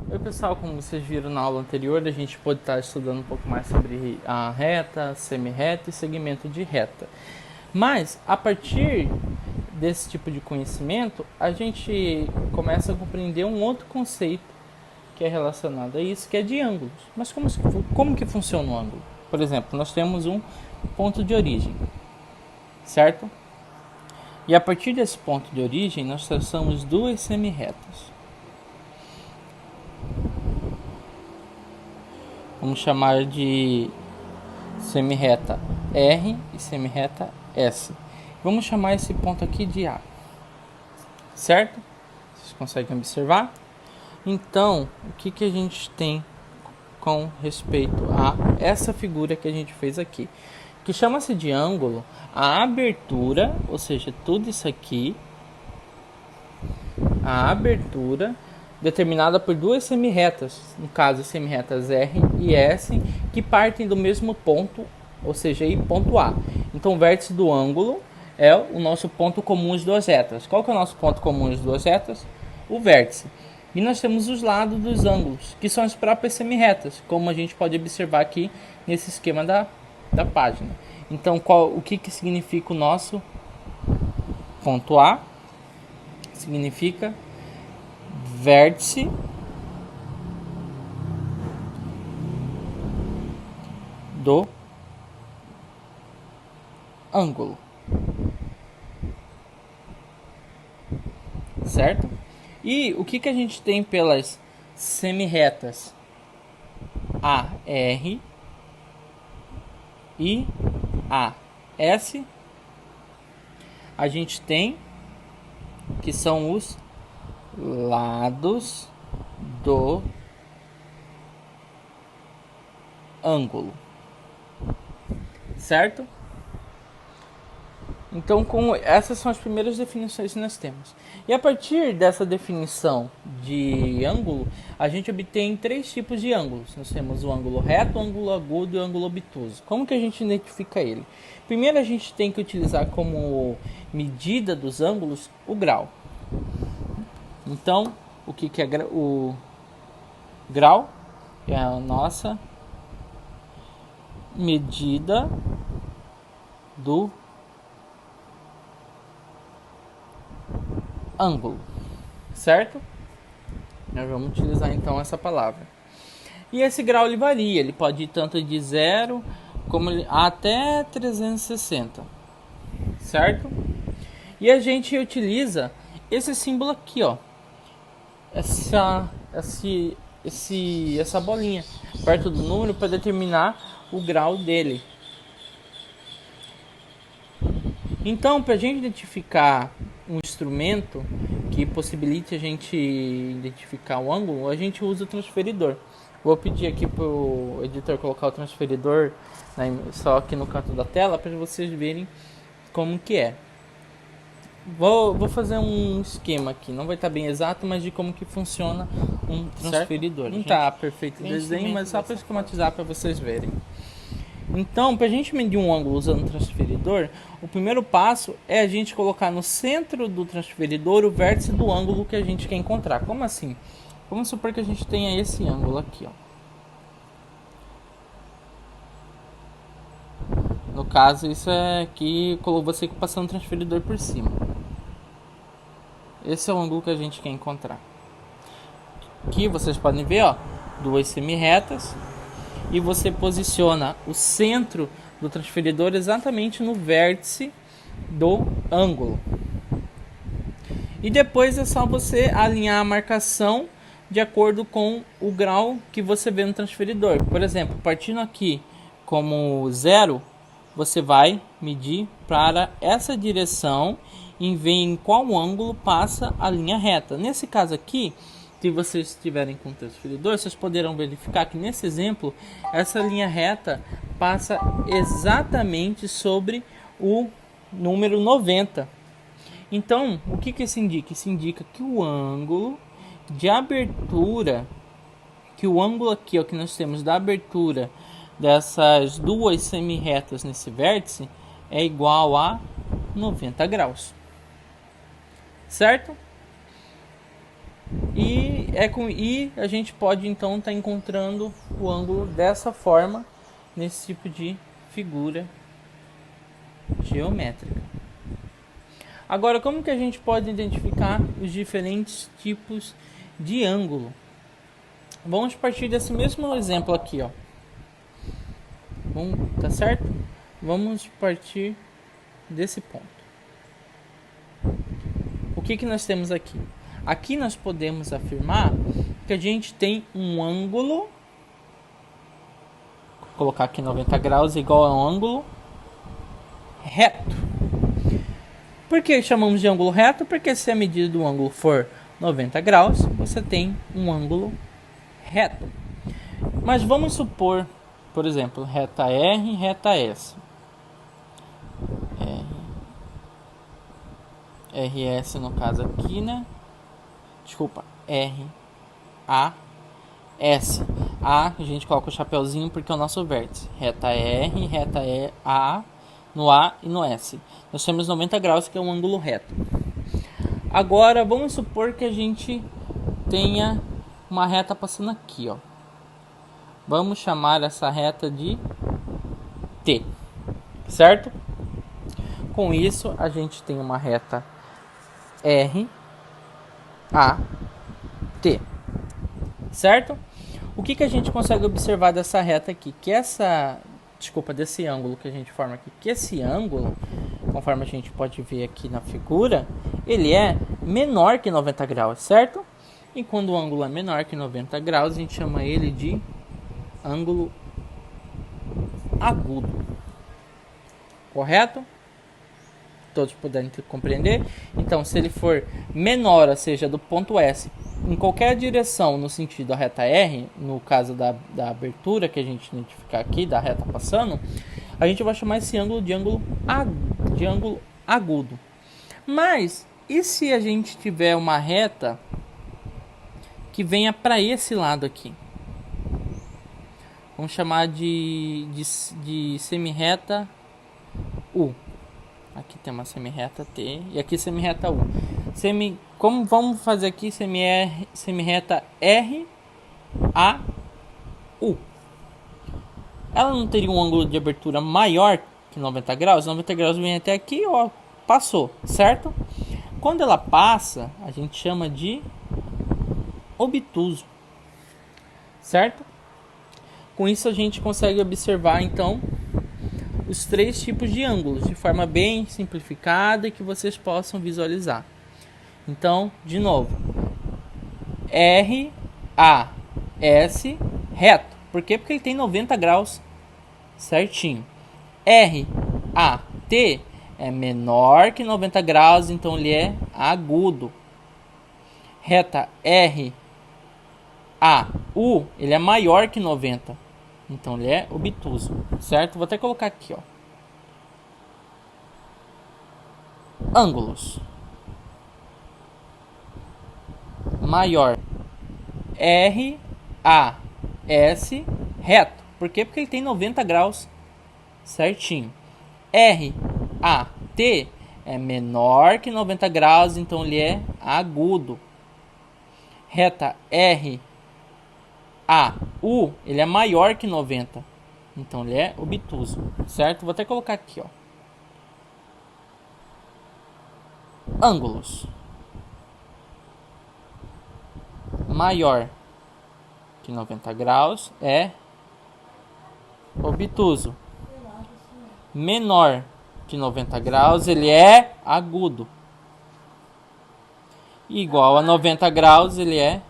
Oi pessoal, como vocês viram na aula anterior, a gente pode estar estudando um pouco mais sobre a reta, semi-reta e segmento de reta. Mas, a partir desse tipo de conhecimento, a gente começa a compreender um outro conceito que é relacionado a isso, que é de ângulos. Mas como que funciona o ângulo? Por exemplo, nós temos um ponto de origem, certo? E a partir desse ponto de origem, nós traçamos duas semi-retas. Vamos chamar de semi-reta R e semi-reta S. Vamos chamar esse ponto aqui de A, certo? Vocês conseguem observar? Então, o que a gente tem com respeito a essa figura que a gente fez aqui? Que chama-se de ângulo a abertura, ou seja, tudo isso aqui, a abertura determinada por duas semi-retas, no caso semi-retas R e S, que partem do mesmo ponto, ou seja, aí ponto A. Então o vértice do ângulo é o nosso ponto comum às duas retas. Qual que é o nosso ponto comum às duas retas? O vértice. E nós temos os lados dos ângulos, que são as próprias semi-retas, como a gente pode observar aqui nesse esquema da página. Então o que significa o nosso ponto A? Significa vértice do ângulo, certo? E o que a gente tem pelas semi-retas AR e AS? A gente tem que são os lados do ângulo, certo? Então, essas são as primeiras definições que nós temos. E a partir dessa definição de ângulo, a gente obtém três tipos de ângulos. Nós temos o ângulo reto, o ângulo agudo e o ângulo obtuso. Como que a gente identifica ele? Primeiro, a gente tem que utilizar como medida dos ângulos o grau. Então, o que é o grau? É a nossa medida do ângulo, certo? Nós vamos utilizar então essa palavra. E esse grau ele varia, ele pode ir tanto de 0 como até 360, certo? E a gente utiliza esse símbolo aqui, ó, essa bolinha perto do número para determinar o grau dele. Então, para a gente identificar um instrumento que possibilite a gente identificar o ângulo, a gente usa o transferidor. Vou pedir aqui para o editor colocar o transferidor só aqui no canto da tela para vocês verem como que é. Vou fazer um esquema aqui, não vai estar bem exato, mas de como que funciona um transferidor. Não está perfeito o desenho, mas só para esquematizar para vocês verem. Então, para a gente medir um ângulo usando o transferidor, o primeiro passo é a gente colocar no centro do transferidor o vértice do ângulo que a gente quer encontrar. Como assim? Vamos supor que a gente tenha esse ângulo aqui, ó. No caso, isso é aqui, você passando o transferidor por cima. Esse é o ângulo que a gente quer encontrar. Aqui vocês podem ver, ó, duas semi-retas. E você posiciona o centro do transferidor exatamente no vértice do ângulo. E depois é só você alinhar a marcação de acordo com o grau que você vê no transferidor. Por exemplo, partindo aqui como 0, você vai medir para essa direção e ver em qual ângulo passa a linha reta. Nesse caso aqui, se vocês estiverem com o transferidor, vocês poderão verificar que nesse exemplo, essa linha reta passa exatamente sobre o número 90. Então, o que isso indica? Isso indica que o ângulo de abertura, que o ângulo aqui ó, que nós temos da abertura dessas duas semi-retas nesse vértice é igual a 90 graus. Certo? E E a gente pode então estar encontrando o ângulo dessa forma nesse tipo de figura geométrica. Agora, como que a gente pode identificar os diferentes tipos de ângulo? Vamos partir desse mesmo exemplo aqui, ó. Tá certo? Vamos partir desse ponto. O que nós temos aqui? Aqui nós podemos afirmar que a gente tem um ângulo, vou colocar aqui 90 graus igual a um ângulo reto. Por que chamamos de ângulo reto? Porque se a medida do ângulo for 90 graus, você tem um ângulo reto. Mas vamos supor, por exemplo, reta R e reta S. RS no caso aqui, né? Desculpa, R, A, S. A gente coloca o chapeuzinho porque é o nosso vértice. Reta R, reta A, no A e no S. Nós temos 90 graus, que é um ângulo reto. Agora, vamos supor que a gente tenha uma reta passando aqui, ó. Vamos chamar essa reta de T, certo? Com isso, a gente tem uma reta R, A, T, certo? O que a gente consegue observar dessa reta aqui? Desse ângulo que a gente forma aqui. Que esse ângulo, conforme a gente pode ver aqui na figura, ele é menor que 90 graus, certo? E quando o ângulo é menor que 90 graus, a gente chama ele de ângulo agudo. Correto? Todos puderem compreender. Então, se ele for menor, ou seja, do ponto S, em qualquer direção no sentido da reta R, no caso da abertura que a gente identificar aqui, da reta passando, a gente vai chamar esse ângulo de ângulo agudo. Mas, e se a gente tiver uma reta que venha para esse lado aqui? Vamos chamar de semirreta U. Aqui tem uma semirreta T e aqui semirreta U. Como vamos fazer aqui semirreta R, A, U. Ela não teria um ângulo de abertura maior que 90 graus? 90 graus vem até aqui, ó, passou, certo? Quando ela passa, a gente chama de obtuso, certo? Com isso a gente consegue observar então os três tipos de ângulos de forma bem simplificada e que vocês possam visualizar. Então, de novo, R, A, S, reto. Por quê? Porque ele tem 90 graus certinho. R, A, T é menor que 90 graus, então ele é agudo. Reta R, A, U, ele é maior que 90. Então ele é obtuso, certo? Vou até colocar aqui, ó. Ângulos. Maior. R, A, S, reto. Por quê? Porque ele tem 90 graus certinho. R, A, T é menor que 90 graus, então ele é agudo. Reta R, A, U, ele é maior que 90. Então ele é obtuso, certo? Vou até colocar aqui, ó. Ângulos. Maior que 90 graus é obtuso. Menor que 90 graus, ele é agudo. Igual a 90 graus, ele é